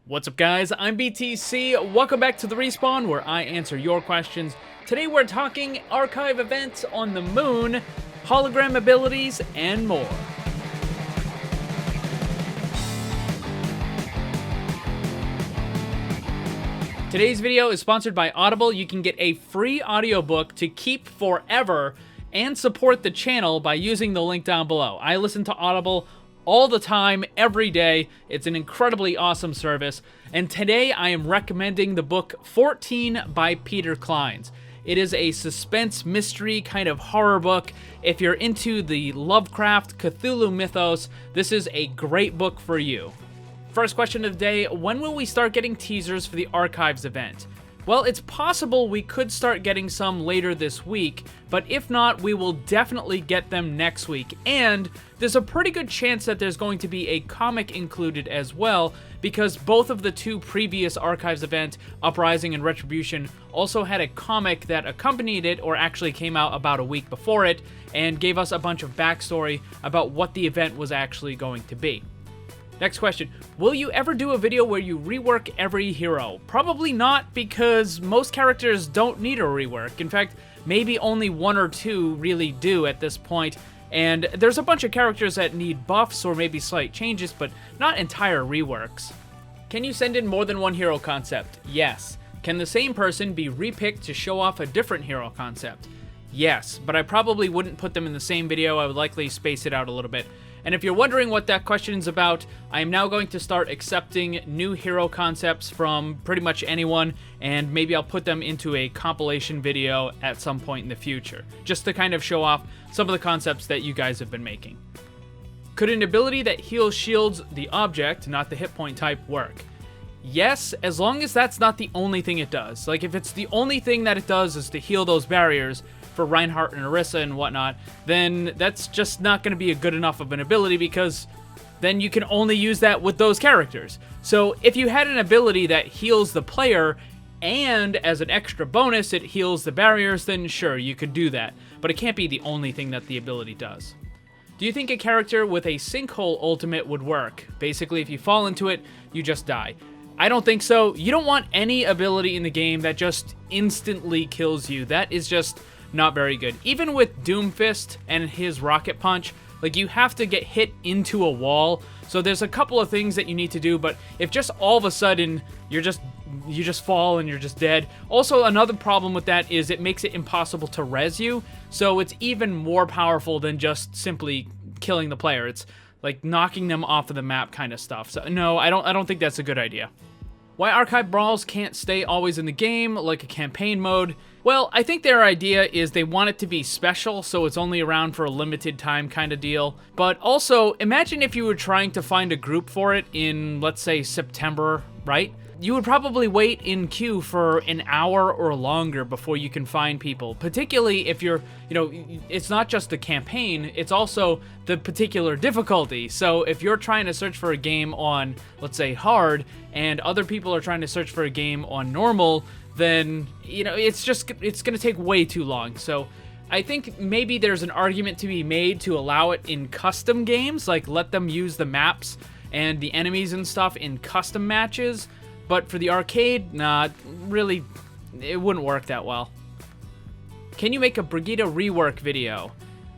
What's up guys, I'm BTC, welcome back to the Respawn where I answer your questions. Today we're talking archive events on the moon, hologram abilities, and more. Today's video is sponsored by Audible. You can get a free audiobook to keep forever and support the channel by using the link down below. I listen to Audible all the time, every day. It's an incredibly awesome service. And today I am recommending the book 14 by Peter Clines. It is a suspense mystery kind of horror book. If you're into the Lovecraft Cthulhu mythos, this is a great book for you. First question of the day, when will we start getting teasers for the Archives event? Well, it's possible we could start getting some later this week, but if not, we will definitely get them next week. And there's a pretty good chance that there's going to be a comic included as well, because both of the two previous Archives event, Uprising and Retribution, also had a comic that accompanied it, or actually came out about a week before it, and gave us a bunch of backstory about what the event was actually going to be. Next question, will you ever do a video where you rework every hero? Probably not, because most characters don't need a rework. In fact, maybe only one or two really do at this point, and there's a bunch of characters that need buffs or maybe slight changes, but not entire reworks. Can you send in more than one hero concept? Yes. Can the same person be repicked to show off a different hero concept? Yes, but I probably wouldn't put them in the same video. I would likely space it out a little bit. And if you're wondering what that question is about, I am now going to start accepting new hero concepts from pretty much anyone, and maybe I'll put them into a compilation video at some point in the future, just to kind of show off some of the concepts that you guys have been making. Could an ability that heals shields the object, not the hit point type, work? Yes, as long as that's not the only thing it does. Like, if it's the only thing that it does is to heal those barriers for Reinhardt and Orisa and whatnot, then that's just not going to be a good enough of an ability, because then you can only use that with those characters. So if you had an ability that heals the player and as an extra bonus it heals the barriers, then sure, you could do that. But it can't be the only thing that the ability does. Do you think a character with a Sinkhole ultimate would work? Basically, if you fall into it, you just die. I don't think so. You don't want any ability in the game that just instantly kills you. That is just not very good. Even with Doomfist and his rocket punch, like, you have to get hit into a wall. So there's a couple of things that you need to do, but if just all of a sudden you just fall and you're just dead. Also, another problem with that is it makes it impossible to res you. So it's even more powerful than just simply killing the player. It's like knocking them off of the map kind of stuff. So no, I don't think that's a good idea. Why archive brawls can't stay always in the game, like a campaign mode? Well, I think their idea is they want it to be special, so it's only around for a limited time kind of deal. But also, imagine if you were trying to find a group for it in, let's say, September, right? You would probably wait in queue for an hour or longer before you can find people, particularly if you're, it's not just the campaign, it's also the particular difficulty. So if you're trying to search for a game on, let's say, hard, and other people are trying to search for a game on normal, then, it's going to take way too long. So I think maybe there's an argument to be made to allow it in custom games, like let them use the maps and the enemies and stuff in custom matches. But for the arcade, nah, really, it wouldn't work that well. Can you make a Brigitte rework video?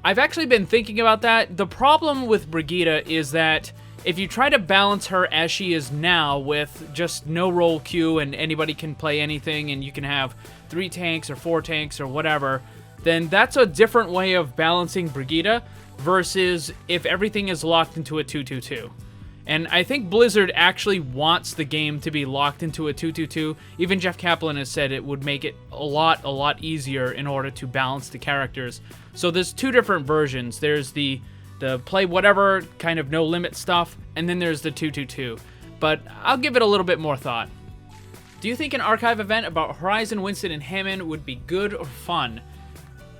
I've actually been thinking about that. The problem with Brigitte is that if you try to balance her as she is now with just no role queue and anybody can play anything and you can have 3 tanks or 4 tanks or whatever, then that's a different way of balancing Brigitte versus if everything is locked into a 2-2-2. And I think Blizzard actually wants the game to be locked into a 2-2-2. Even Jeff Kaplan has said it would make it a lot easier in order to balance the characters. So there's 2 different versions. There's the play whatever kind of no limit stuff, and then there's the 2-2-2. But I'll give it a little bit more thought. Do you think an archive event about Horizon, Winston, and Hammond would be good or fun?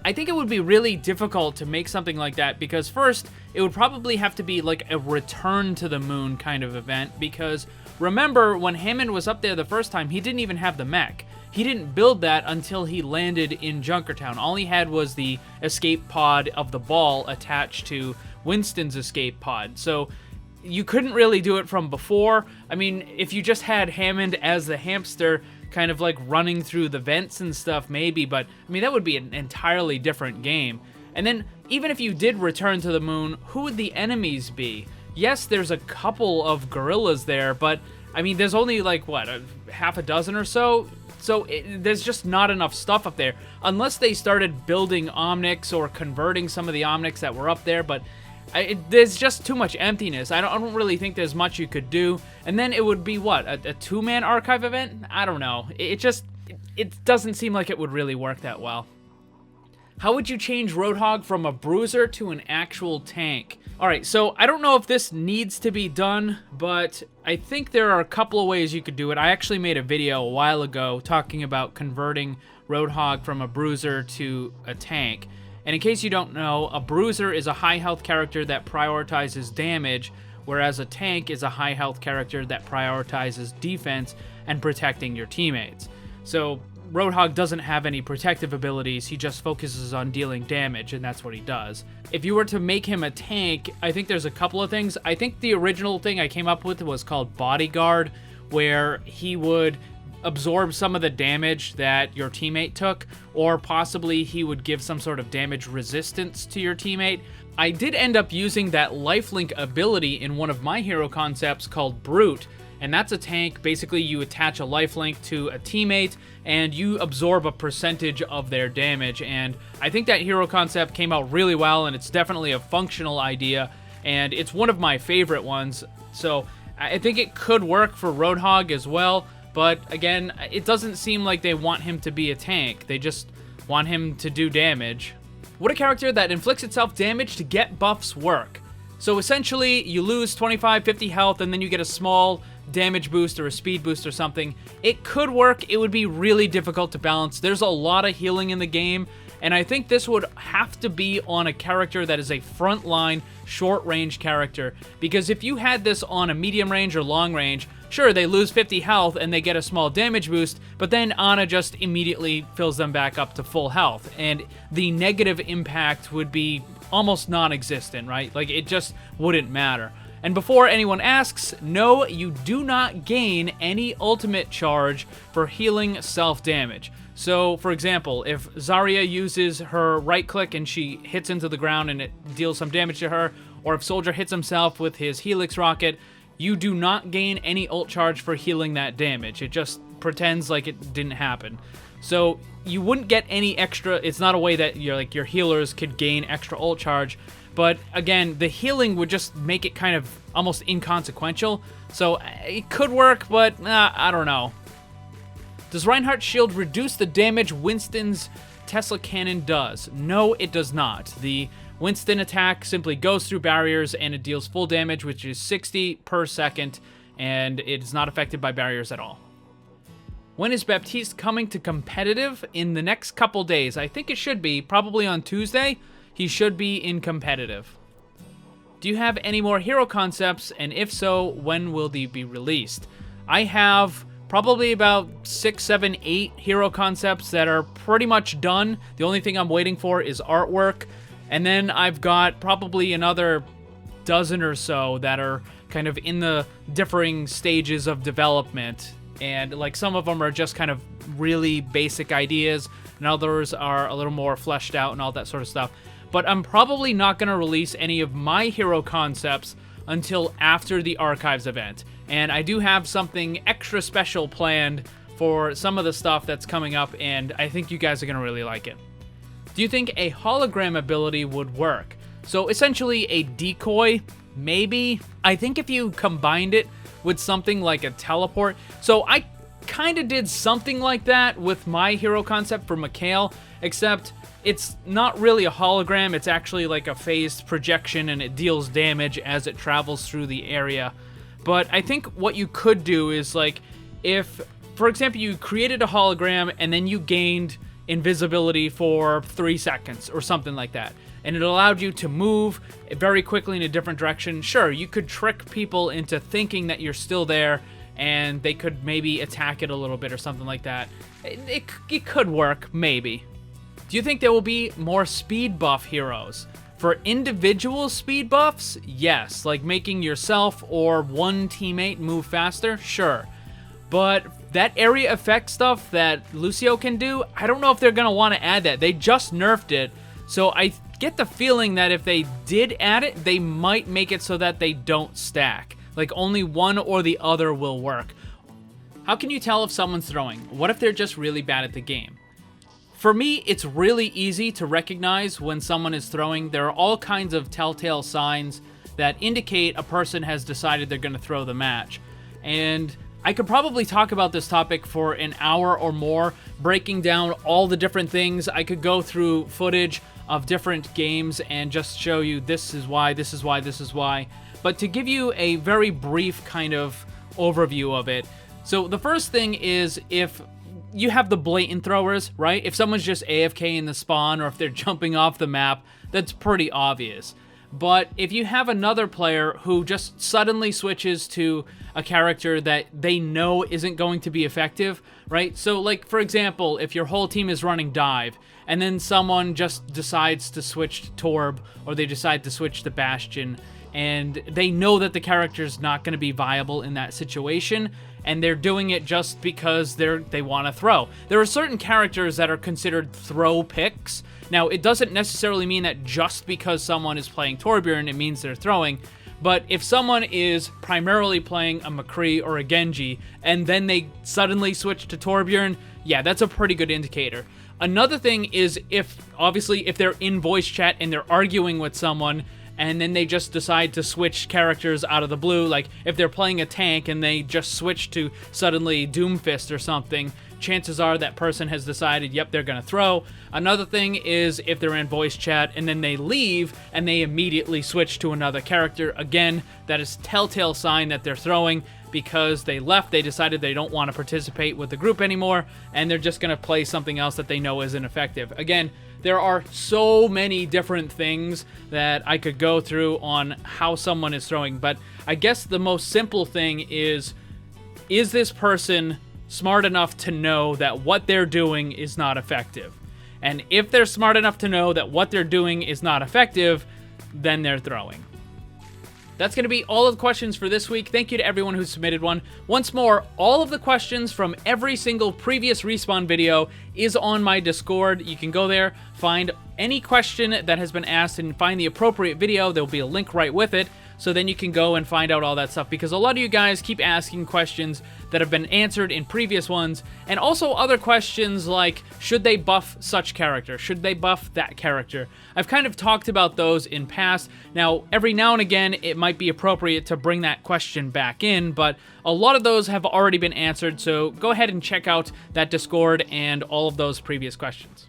I think it would be really difficult to make something like that, because first, it would probably have to be like a return to the moon kind of event, because remember, when Hammond was up there the first time, he didn't even have the mech. He didn't build that until he landed in Junkertown. All he had was the escape pod of the ball attached to Winston's escape pod. So you couldn't really do it from before. I mean, if you just had Hammond as the hamster kind of like running through the vents and stuff, maybe, but I mean, that would be an entirely different game. And then even if you did return to the moon, who would the enemies be? Yes, there's a couple of gorillas there, but I mean, there's only like, what, half a dozen or so? So there's just not enough stuff up there, unless they started building Omnics or converting some of the Omnics that were up there, but there's just too much emptiness. I don't really think there's much you could do. And then it would be, what, a two-man archive event? I don't know. It doesn't seem like it would really work that well. How would you change Roadhog from a bruiser to an actual tank? Alright, so I don't know if this needs to be done, but I think there are a couple of ways you could do it. I actually made a video a while ago talking about converting Roadhog from a bruiser to a tank. And in case you don't know, a bruiser is a high health character that prioritizes damage, whereas a tank is a high health character that prioritizes defense and protecting your teammates. So Roadhog doesn't have any protective abilities, he just focuses on dealing damage, and that's what he does. If you were to make him a tank, I think there's a couple of things. I think the original thing I came up with was called Bodyguard, where he would absorb some of the damage that your teammate took, or possibly he would give some sort of damage resistance to your teammate. I did end up using that lifelink ability in one of my hero concepts called Brute, and that's a tank. Basically, you attach a lifelink to a teammate, and you absorb a percentage of their damage, and I think that hero concept came out really well, and it's definitely a functional idea, and it's one of my favorite ones, so I think it could work for Roadhog as well. But again, it doesn't seem like they want him to be a tank. They just want him to do damage. Would a character that inflicts itself damage to get buffs work? So essentially, you lose 25, 50 health, and then you get a small damage boost or a speed boost or something. It could work. It would be really difficult to balance. There's a lot of healing in the game, and I think this would have to be on a character that is a frontline, short-range character. Because if you had this on a medium range or long range, sure, they lose 50 health and they get a small damage boost, but then Ana just immediately fills them back up to full health, and the negative impact would be almost non-existent, right? Like, it just wouldn't matter. And before anyone asks, no, you do not gain any ultimate charge for healing self-damage. So, for example, if Zarya uses her right-click and she hits into the ground and it deals some damage to her, or if Soldier hits himself with his Helix rocket, you do not gain any ult charge for healing that damage. It just pretends like it didn't happen. So you wouldn't get any extra. It's not a way that your healers could gain extra ult charge. But again, the healing would just make it kind of almost inconsequential. So it could work, but I don't know. Does Reinhardt's shield reduce the damage Winston's Tesla cannon does? No, it does not. The Winston attack simply goes through barriers and it deals full damage, which is 60 per second, and it is not affected by barriers at all. When is Baptiste coming to competitive? In the next couple days. I think it should be, probably on Tuesday. He should be in competitive. Do you have any more hero concepts, and if so, when will they be released? I have probably about 6, 7, 8 hero concepts that are pretty much done. The only thing I'm waiting for is artwork. And then I've got probably another dozen or so that are kind of in the differing stages of development. And like some of them are just kind of really basic ideas, and others are a little more fleshed out and all that sort of stuff. But I'm probably not going to release any of my hero concepts until after the Archives event. And I do have something extra special planned for some of the stuff that's coming up, and I think you guys are going to really like it. Do you think a hologram ability would work? So essentially a decoy, maybe. I think if you combined it with something like a teleport. So I kind of did something like that with my hero concept for Mikhail, except it's not really a hologram. It's actually like a phased projection, and it deals damage as it travels through the area. But I think what you could do is, like, if, for example, you created a hologram and then you gained invisibility for 3 seconds or something like that, and it allowed you to move very quickly in a different direction. Sure, you could trick people into thinking that you're still there, and they could maybe attack it a little bit or something like that. It could work, maybe. Do you think there will be more speed buff heroes? For individual speed buffs, yes, like making yourself or one teammate move faster, sure. But that area effect stuff that Lucio can do, I don't know if they're going to want to add that. They just nerfed it, so I get the feeling that if they did add it, they might make it so that they don't stack. Like only one or the other will work. How can you tell if someone's throwing? What if they're just really bad at the game? For me, it's really easy to recognize when someone is throwing. There are all kinds of telltale signs that indicate a person has decided they're going to throw the match. And I could probably talk about this topic for an hour or more, breaking down all the different things. I could go through footage of different games and just show you this is why, this is why, this is why. But to give you a very brief kind of overview of it, so the first thing is if you have the blatant throwers, right? If someone's just AFK in the spawn or if they're jumping off the map, that's pretty obvious. But if you have another player who just suddenly switches to a character that they know isn't going to be effective, right? So like, for example, if your whole team is running dive and then someone just decides to switch to Torb or they decide to switch to Bastion and they know that the character's not going to be viable in that situation, and they're doing it just because they want to throw. There are certain characters that are considered throw picks. Now, it doesn't necessarily mean that just because someone is playing Torbjorn, it means they're throwing. But if someone is primarily playing a McCree or a Genji, and then they suddenly switch to Torbjorn, yeah, that's a pretty good indicator. Another thing is obviously, if they're in voice chat and they're arguing with someone, and then they just decide to switch characters out of the blue, like if they're playing a tank and they just switch to suddenly Doomfist or something, chances are that person has decided, yep, they're going to throw. Another thing is if they're in voice chat and then they leave and they immediately switch to another character. Again, that is telltale sign that they're throwing because they left, they decided they don't want to participate with the group anymore, and they're just going to play something else that they know isn't effective. Again, there are so many different things that I could go through on how someone is throwing, but I guess the most simple thing is this person smart enough to know that what they're doing is not effective? And if they're smart enough to know that what they're doing is not effective, then they're throwing. That's going to be all of the questions for this week. Thank you to everyone who submitted one. Once more, all of the questions from every single previous Respawn video is on my Discord. You can go there, find any question that has been asked, and find the appropriate video. There'll be a link right with it. So then you can go and find out all that stuff, because a lot of you guys keep asking questions that have been answered in previous ones, and also other questions like, should they buff such character? Should they buff that character? I've kind of talked about those in past. Now, every now and again, it might be appropriate to bring that question back in, but a lot of those have already been answered, so go ahead and check out that Discord and all of those previous questions.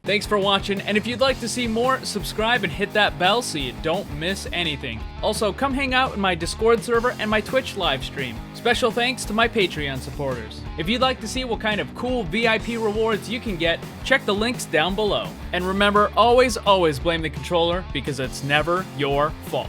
Thanks for watching, and if you'd like to see more, subscribe and hit that bell so you don't miss anything. Also, come hang out in my Discord server and my Twitch live stream. Special thanks to my Patreon supporters. If you'd like to see what kind of cool VIP rewards you can get, check the links down below. And remember, always blame the controller, because it's never your fault.